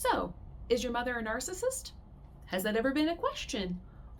So, is your mother a narcissist? Has that ever been a question?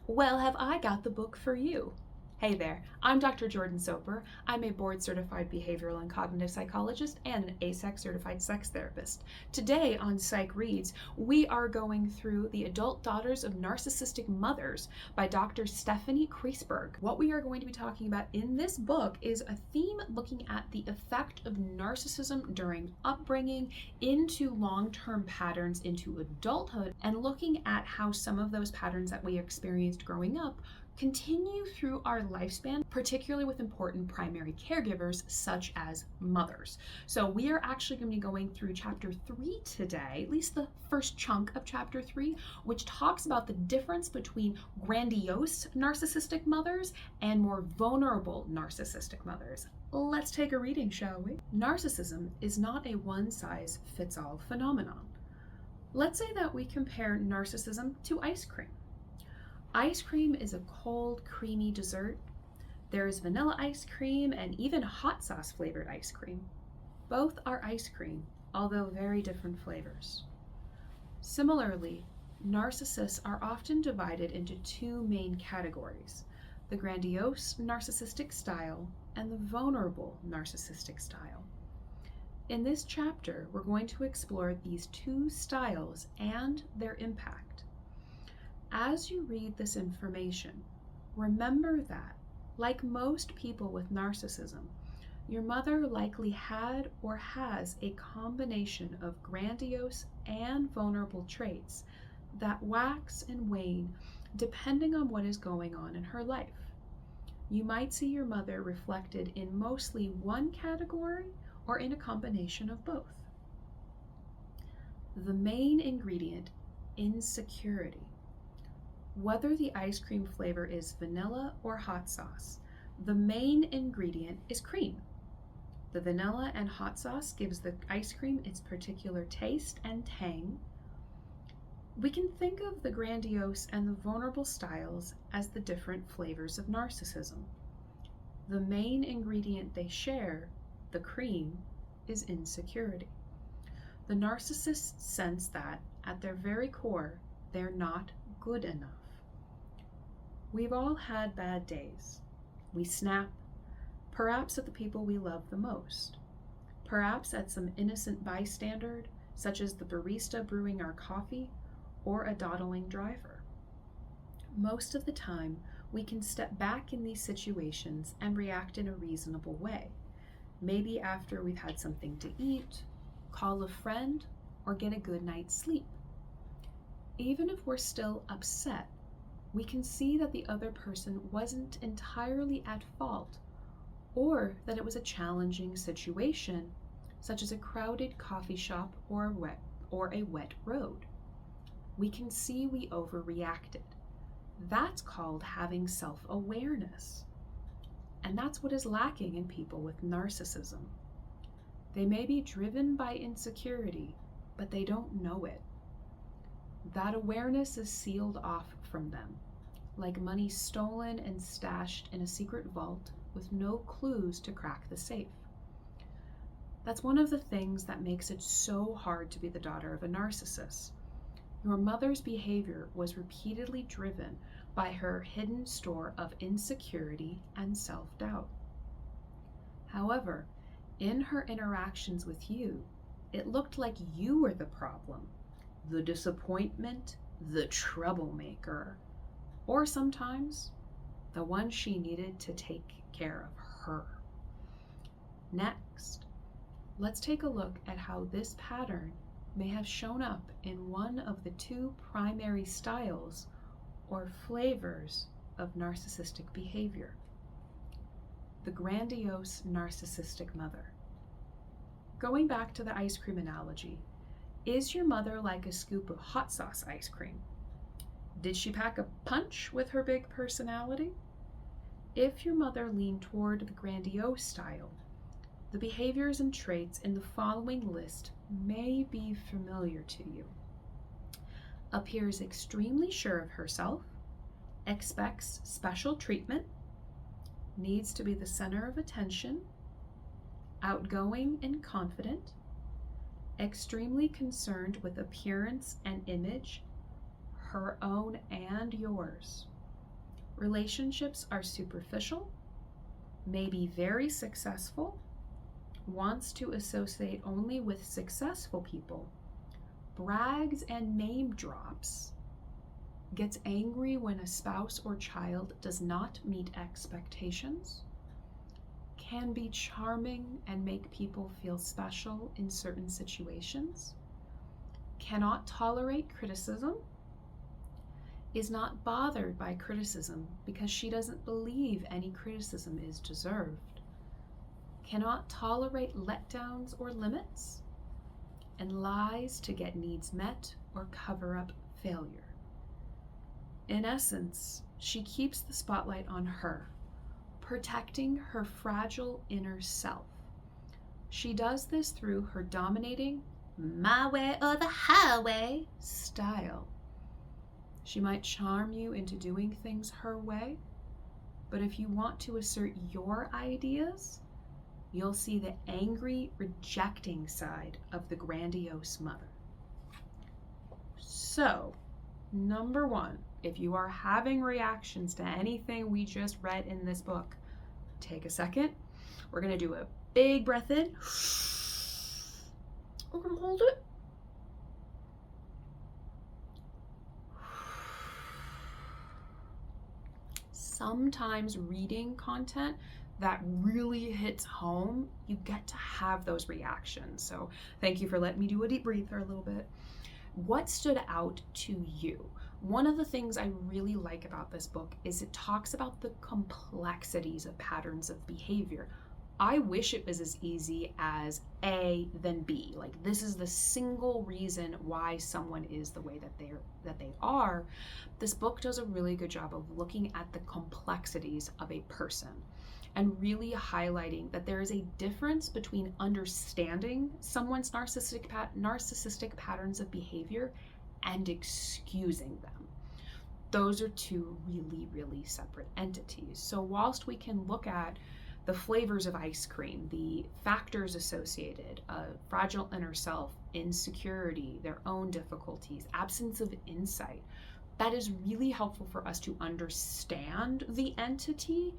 Well, have I got the book for you? Hey there, I'm Dr. Jordan Soper. I'm a board-certified behavioral and cognitive psychologist and an ASEC certified sex therapist. Today on Psych Reads, we are going through The Adult Daughters of Narcissistic Mothers by Dr. Stephanie Kriesberg. What we are going to be talking about in this book is a theme looking at the effect of narcissism during upbringing into long-term patterns into adulthood, and looking at how some of those patterns that we experienced growing up continue through our lifespan, particularly with important primary caregivers such as mothers. So we are actually going to be going through chapter 3 today, at least the first chunk of chapter 3, which talks about the difference between grandiose narcissistic mothers and more vulnerable narcissistic mothers. Let's take a reading, shall we? Narcissism is not a one-size-fits-all phenomenon. Let's say that we compare narcissism to ice cream. Ice cream is a cold, creamy dessert. There is vanilla ice cream and even hot sauce flavored ice cream. Both are ice cream, although very different flavors. Similarly, narcissists are often divided into two main categories: the grandiose narcissistic style and the vulnerable narcissistic style. In this chapter, we're going to explore these two styles and their impact. As you read this information, remember that, like most people with narcissism, your mother likely had or has a combination of grandiose and vulnerable traits that wax and wane depending on what is going on in her life. You might see your mother reflected in mostly one category or in a combination of both. The main ingredient, insecurity. Whether the ice cream flavor is vanilla or hot sauce, the main ingredient is cream. The vanilla and hot sauce gives the ice cream its particular taste and tang. We can think of the grandiose and the vulnerable styles as the different flavors of narcissism. The main ingredient they share, the cream, is insecurity. The narcissists sense that, at their very core, they're not good enough. We've all had bad days. We snap, perhaps at the people we love the most, perhaps at some innocent bystander, such as the barista brewing our coffee or a dawdling driver. Most of the time, we can step back in these situations and react in a reasonable way, maybe after we've had something to eat, call a friend, or get a good night's sleep. Even if we're still upset, we can see that the other person wasn't entirely at fault, or that it was a challenging situation, such as a crowded coffee shop or a wet road. We can see we overreacted. That's called having self-awareness. And that's what is lacking in people with narcissism. They may be driven by insecurity, but they don't know it. That awareness is sealed off from them, like money stolen and stashed in a secret vault with no clues to crack the safe. That's one of the things that makes it so hard to be the daughter of a narcissist. Your mother's behavior was repeatedly driven by her hidden store of insecurity and self-doubt. However, in her interactions with you, it looked like you were the problem, the disappointment, the troublemaker, or sometimes the one she needed to take care of her. Next, let's take a look at how this pattern may have shown up in one of the two primary styles or flavors of narcissistic behavior. The grandiose narcissistic mother. Going back to the ice cream analogy, is your mother like a scoop of hot sauce ice cream? Did she pack a punch with her big personality? If your mother leaned toward the grandiose style, the behaviors and traits in the following list may be familiar to you. Appears extremely sure of herself, expects special treatment, needs to be the center of attention, outgoing and confident, extremely concerned with appearance and image, her own and yours. Relationships are superficial, may be very successful, wants to associate only with successful people, brags and name drops, gets angry when a spouse or child does not meet expectations, can be charming and make people feel special in certain situations, cannot tolerate criticism, is not bothered by criticism because she doesn't believe any criticism is deserved, cannot tolerate letdowns or limits, and lies to get needs met or cover up failure. In essence, she keeps the spotlight on her, protecting her fragile inner self. She does this through her dominating, my way or the highway style. She might charm you into doing things her way, but if you want to assert your ideas, you'll see the angry, rejecting side of the grandiose mother. So, number one, if you are having reactions to anything we just read in this book, take a second. We're going to do a big breath in. We're going to hold it. Sometimes reading content that really hits home, you get to have those reactions. So thank you for letting me do a deep breather a little bit. What stood out to you? One of the things I really like about this book is it talks about the complexities of patterns of behavior. I wish it was as easy as A, then B. Like, this is the single reason why someone is the way that they are. This book does a really good job of looking at the complexities of a person and really highlighting that there is a difference between understanding someone's narcissistic patterns of behavior and excusing them. Those are two really, really separate entities. So whilst we can look at the flavors of ice cream, the factors associated, fragile inner self, insecurity, their own difficulties, absence of insight, that is really helpful for us to understand the entity.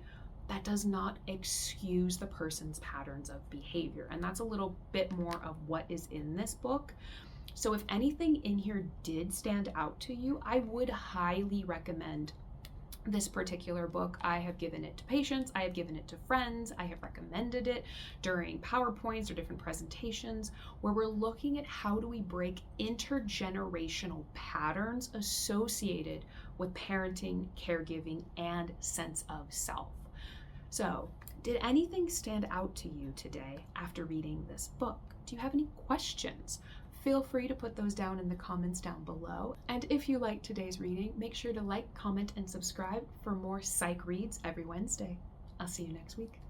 That does not excuse the person's patterns of behavior. And that's a little bit more of what is in this book. So if anything in here did stand out to you, I would highly recommend this particular book. I have given it to patients, I have given it to friends, I have recommended it during PowerPoints or different presentations where we're looking at how do we break intergenerational patterns associated with parenting, caregiving, and sense of self. So, did anything stand out to you today after reading this book? Do you have any questions? Feel free to put those down in the comments down below. And if you liked today's reading, make sure to like, comment, and subscribe for more Psych Reads every Wednesday. I'll see you next week.